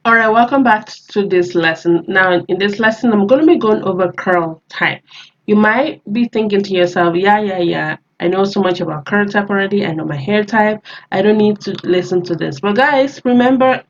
All right, welcome back to this lesson. Now, in this lesson, I'm going to be going over curl type. You might be thinking to yourself, yeah. I know so much about curl type already. I know my hair type. I don't need to listen to this. But guys, remember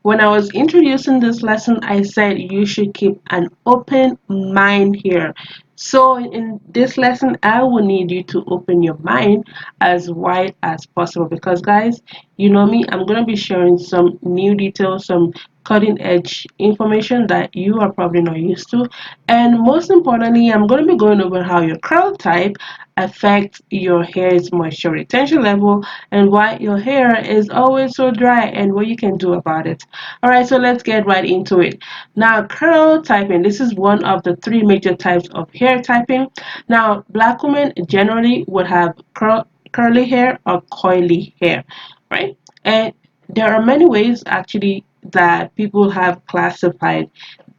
when I was introducing this lesson, I said you should keep an open mind here. So in this lesson, I will need you to open your mind as wide as possible because guys, you know me, I'm going to be sharing some new details, some cutting edge information that you are probably not used to. And most importantly, I'm going to be going over how your curl type affects your hair's moisture retention level and why your hair is always so dry and what you can do about it. All right, so let's get right into it. Now, curl typing, this is one of the three major types of hair typing. Now, black women generally would have curly hair or coily hair, right? And there are many ways actually that people have classified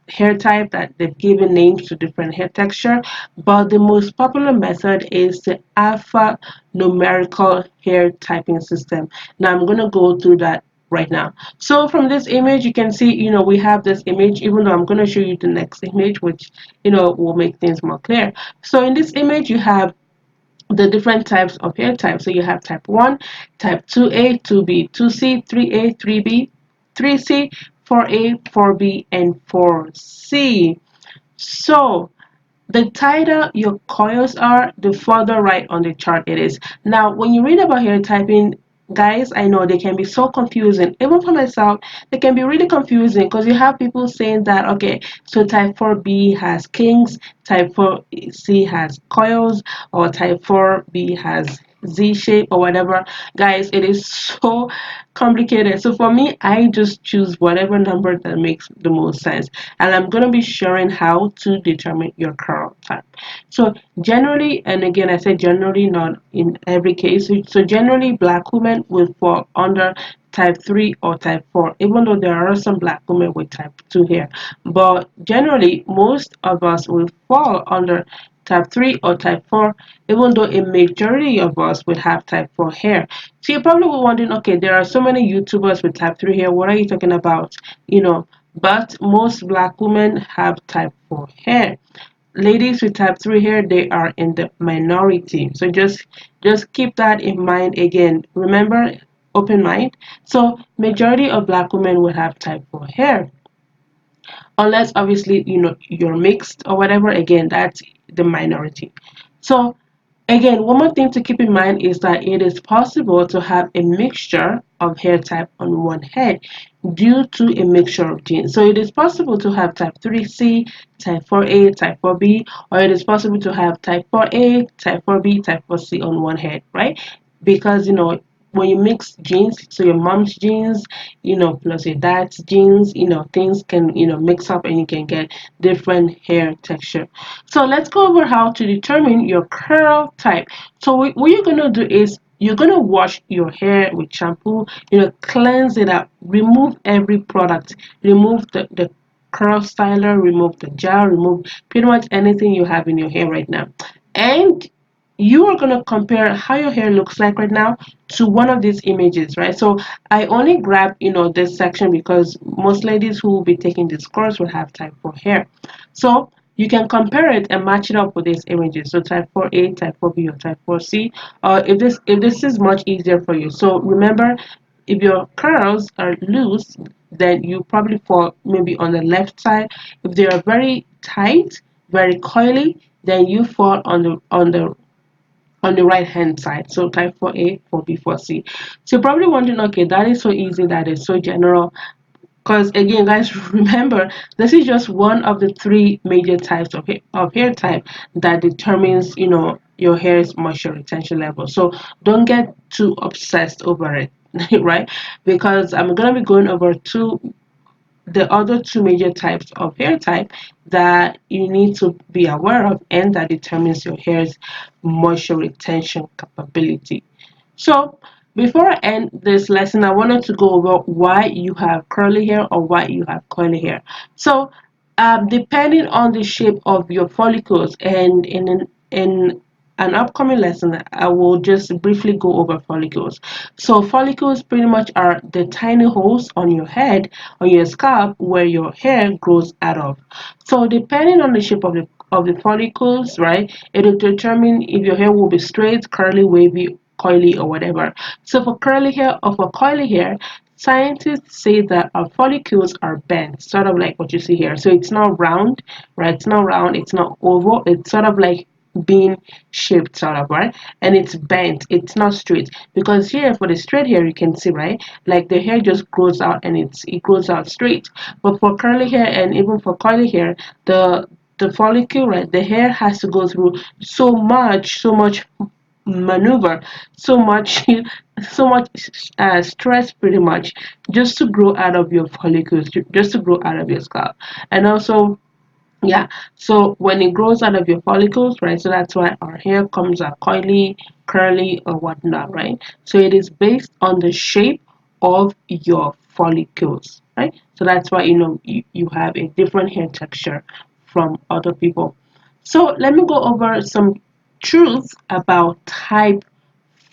hair type, that they've given names to different hair texture, but the most popular method is the alphanumerical hair typing system. Now I'm going to go through that right now. So from this image you can see, we have this image, even though I'm going to show you the next image, which will make things more clear. So in this image you have the different types of hair types. So you have type 1, type 2A, 2B, 2C, 3A, 3B, 3C, 4A, 4B, and 4C. So the tighter your coils are, the further right on the chart it is. Now, when you read about hair typing, guys, I know they can be so confusing. Even for myself, they can be really confusing because you have people saying that, okay, so type 4B has kinks, type 4C has coils, or type 4B has Z shape or whatever. Guys, it is so complicated. So for me, I just choose whatever number that makes the most sense. And I'm going to be sharing how to determine your curl type. So generally, and again, I said generally, not in every case. So generally, black women will fall under type 3 or type 4, even though there are some black women with type 2 hair. But generally, most of us will fall under type 3 or type 4, even though a majority of us would have type 4 hair. So you're probably wondering, okay, there are so many YouTubers with type 3 hair. What are you talking about? But most black women have type 4 hair. Ladies with type 3 hair, they are in the minority. So just keep that in mind again. Remember, open mind. So majority of black women will have type 4 hair, unless obviously you're mixed or whatever. Again, that's the minority. So again, one more thing to keep in mind is that it is possible to have a mixture of hair type on one head due to a mixture of genes. So it is possible to have type 3C, type 4A, type 4B, or it is possible to have type 4A, type 4B, type 4C on one head, right? Because when you mix genes, so your mom's genes, plus your dad's genes, things can, mix up and you can get different hair texture. So let's go over how to determine your curl type. So what you're going to do is you're going to wash your hair with shampoo, cleanse it up, remove every product, remove the curl styler, remove the gel, remove pretty much anything you have in your hair right now. And you are going to compare how your hair looks like right now to one of these images, right? So I only grabbed this section because most ladies who will be taking this course will have type 4 hair. So you can compare it and match it up with these images, so type 4A, type 4B, or type 4C, if this is much easier for you. So remember, if your curls are loose, then you probably fall maybe on the left side. If they are very tight, very coily, then you fall on the right hand side. So type 4A, 4B, 4C. So you're probably wondering, okay, that is so easy, that is so general. Because again, guys, remember, this is just one of the three major types of hair type that determines, your hair's moisture retention level. So don't get too obsessed over it, right? Because I'm gonna be going over the other two major types of hair type that you need to be aware of and that determines your hair's moisture retention capability. So before I end this lesson, I wanted to go over why you have curly hair or why you have coily hair. So depending on the shape of your follicles and in an upcoming lesson, I will just briefly go over follicles. So follicles pretty much are the tiny holes on your head, on your scalp, where your hair grows out of. So depending on the shape of the follicles, right, it will determine if your hair will be straight, curly, wavy, coily, or whatever. So for curly hair or for coily hair, scientists say that our follicles are bent, sort of like what you see here. So it's not round, right? It's not round, it's not oval, it's sort of like bean shaped, sort of, right? And it's bent, it's not straight. Because here for the straight hair, you can see, right? Like the hair just grows out and it grows out straight. But for curly hair and even for coily hair, the follicle, right, the hair has to go through so much maneuver, so much so much stress pretty much, just to grow out of your follicles, just to grow out of your scalp. And also, yeah, so when it grows out of your follicles, right, so that's why our hair comes out coily, curly, or whatnot, right? So it is based on the shape of your follicles, right? So that's why, you have a different hair texture from other people. So let me go over some truths about type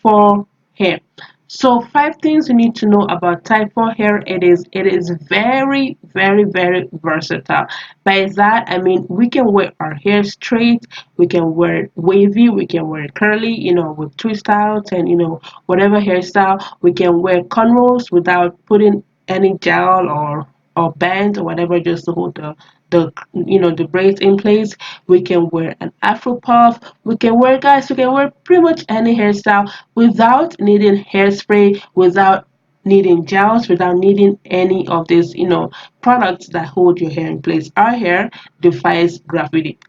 4 hair. So 5 things you need to know about type 4 hair. It is very, very, very versatile. By that I mean we can wear our hair straight, we can wear it wavy, we can wear it curly, with twist outs and whatever hairstyle. We can wear cornrows without putting any gel or band or whatever, just to hold the braids in place. We can wear an afro puff. We can wear pretty much any hairstyle without needing hairspray, without needing gels, without needing any of these products that hold your hair in place. Our hair defies gravity.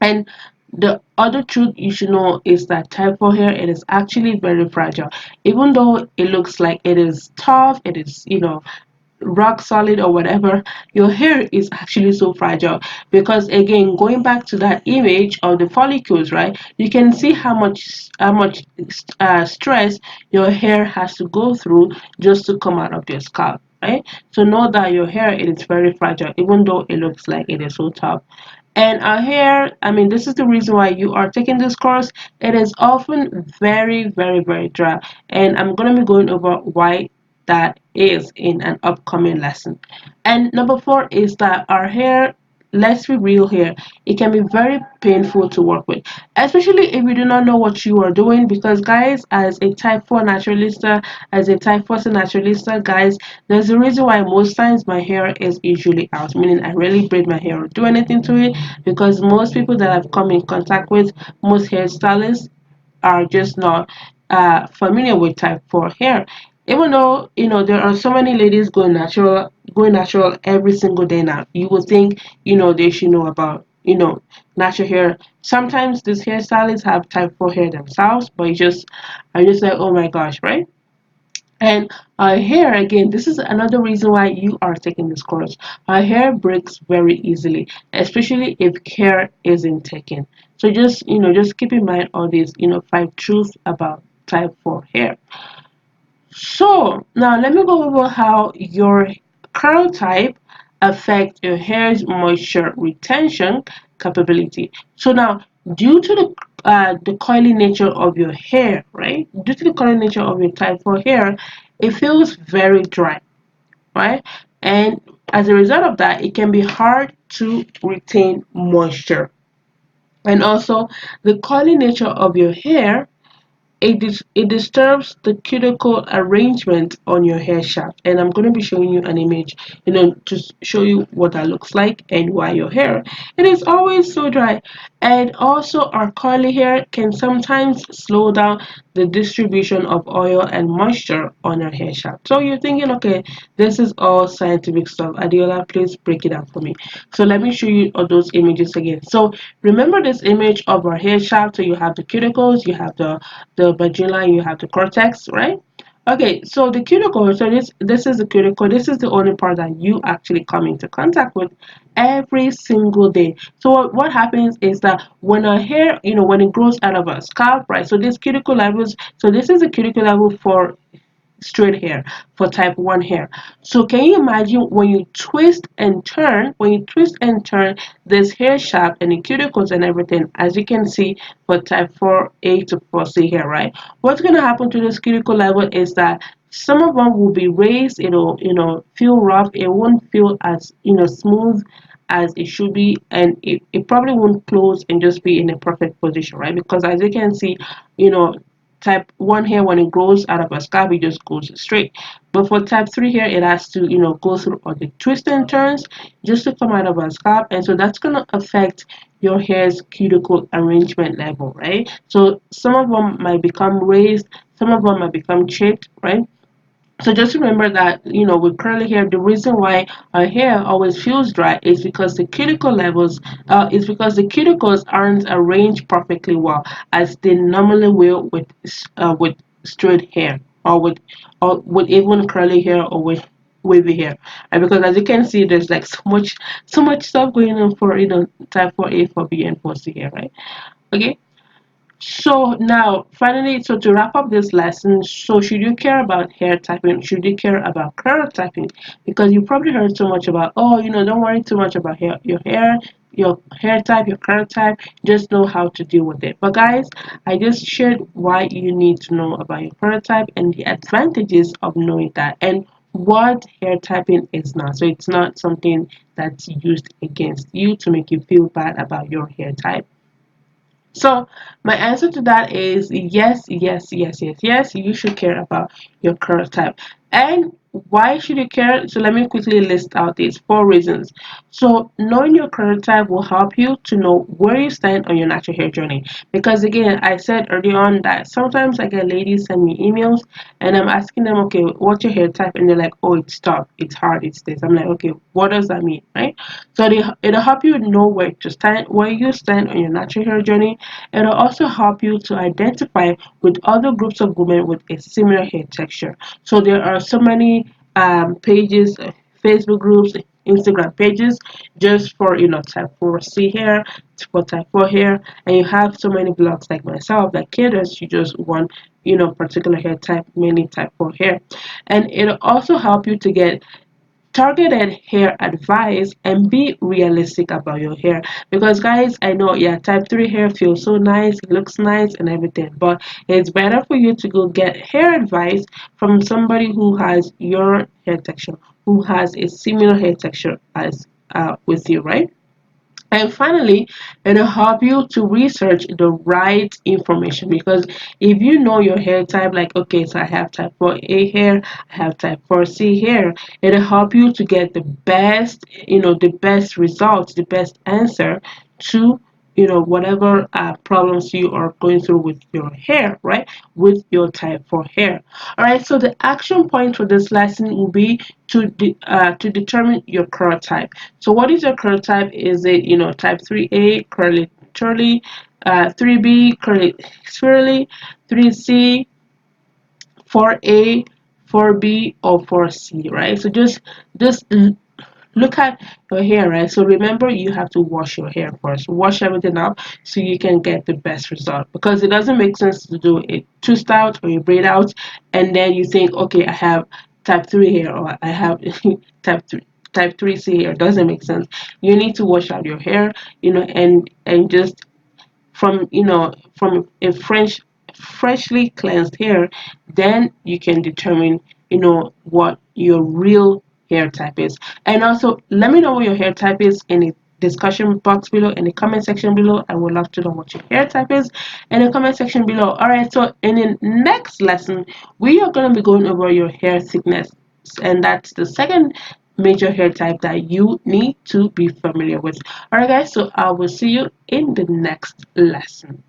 And the other truth you should know is that type 4 hair, it is actually very fragile. Even though it looks like it is tough, it is rock solid or whatever, your hair is actually so fragile. Because again, going back to that image of the follicles, right, you can see how much stress your hair has to go through just to come out of your scalp, right? So know that your hair, it is very fragile, even though it looks like it is so tough. And our hair, I mean, this is the reason why you are taking this course. It is often very, very, very dry. And I'm going to be going over why that is in an upcoming lesson. And number 4 is that our hair, let's be real here, it can be very painful to work with, especially if you do not know what you are doing. Because guys, as a type 4 naturalista, as a type 4 naturalista, guys, there's a reason why most times my hair is usually out, meaning I rarely braid my hair or do anything to it. Because most people that I've come in contact with, most hairstylists, are just not familiar with type 4 hair. Even though there are so many ladies going natural every single day now, you would think they should know about natural hair. Sometimes these hairstylists have type 4 hair themselves, but I just like, oh my gosh, right? And our hair, again, this is another reason why you are taking this course. Our hair breaks very easily, especially if care isn't taken. So just keep in mind all these 5 truths about type 4 hair. So now let me go over how your curl type affects your hair's moisture retention capability. So now, due to the coily nature of your hair, right? Due to the coily nature of your type 4 hair, it feels very dry, right? And as a result of that, it can be hard to retain moisture. And also, the coily nature of your hair, it disturbs the cuticle arrangement on your hair shaft. And I'm going to be showing you an image, to show you what that looks like and why your hair, it is always so dry. And also, our curly hair can sometimes slow down the distribution of oil and moisture on our hair shaft. So you're thinking, okay, this is all scientific stuff. Adiola, please break it down for me. So let me show you all those images again. So remember this image of our hair shaft. So you have the cuticles, you have the vagina, you have the cortex, right? Okay, so the cuticle, so this is the cuticle. This is the only part that you actually come into contact with every single day. So what happens is that when our hair, when it grows out of our scalp, right? So this cuticle levels, so this is the cuticle level for straight hair, for type 1 hair. So can you imagine when you twist and turn, this hair shaft and the cuticles and everything, as you can see for type 4A to 4C hair, right? What's going to happen to this cuticle level is that some of them will be raised, it'll, feel rough, it won't feel as, smooth as it should be, and it probably won't close and just be in a perfect position, right? Because as you can see, you know type 1 hair, when it grows out of a scalp, it just goes straight. But for type 3 hair, it has to, go through all the twists and turns just to come out of a scalp. And so that's going to affect your hair's cuticle arrangement level, right? So some of them might become raised, some of them might become chipped, right? So just remember that, with curly hair, the reason why our hair always feels dry is because the cuticles aren't arranged perfectly well as they normally will with straight hair, or with even curly hair, or with wavy hair. And because as you can see, there's like so much stuff going on for, type 4A, 4B, and 4C hair, right? Okay. So now, finally, so to wrap up this lesson, so should you care about hair typing? Should you care about curl typing? Because you probably heard so much about, oh, don't worry too much about your hair type, your curl type. Just know how to deal with it. But guys, I just shared why you need to know about your curl type and the advantages of knowing that, and what hair typing is not. So it's not something that's used against you to make you feel bad about your hair type. So my answer to that is yes, yes, yes, yes, yes. You should care about your curl type. And why should you care? So let me quickly list out these 4 reasons. So knowing your curl type will help you to know where you stand on your natural hair journey. Because again, I said earlier on that sometimes I get ladies send me emails and I'm asking them, okay, what's your hair type? And they're like, oh, it's tough, it's hard, it's this. I'm like, okay, what does that mean, right? So it'll help you know where you stand on your natural hair journey. It'll also help you to identify with other groups of women with a similar hair texture. So there are so many pages, Facebook groups, Instagram pages, just for type 4C hair, for type 4 hair, and you have so many blogs like myself that caters you just want particular hair type, mainly type 4 hair. And it'll also help you to get targeted hair advice and be realistic about your hair, because guys, I know, yeah, type 3 hair feels so nice, looks nice and everything, but it's better for you to go get hair advice from somebody who has your hair texture, who has a similar hair texture as with you, right? And finally, it'll help you to research the right information, because if you know your hair type, like, okay, so I have type 4A hair, I have type 4C hair, it'll help you to get the best results, the best answer to whatever problems you are going through with your hair, right? With your type 4 hair. All right, so the action point for this lesson will be to determine your curl type. So what is your curl type? Is it type 3A, curly curly, 3B, curly swirly, 3C, 4A, 4B, or 4C, right? So just look at your hair, right? So remember, you have to wash your hair first. Wash everything up so you can get the best result, because it doesn't make sense to do a twist out or a braid out and then you think, okay, I have type 3 hair, or I have type 3 type 3C hair. It doesn't make sense. You need to wash out your hair, and just from a freshly cleansed hair, then you can determine what your real hair type is. And also, let me know what your hair type is in the discussion box below, in the comment section below. I would love to know what your hair type is in the comment section below. All right, so in the next lesson, we are going to be going over your hair thickness, and that's the second major hair type that you need to be familiar with. All right, guys, so I will see you in the next lesson.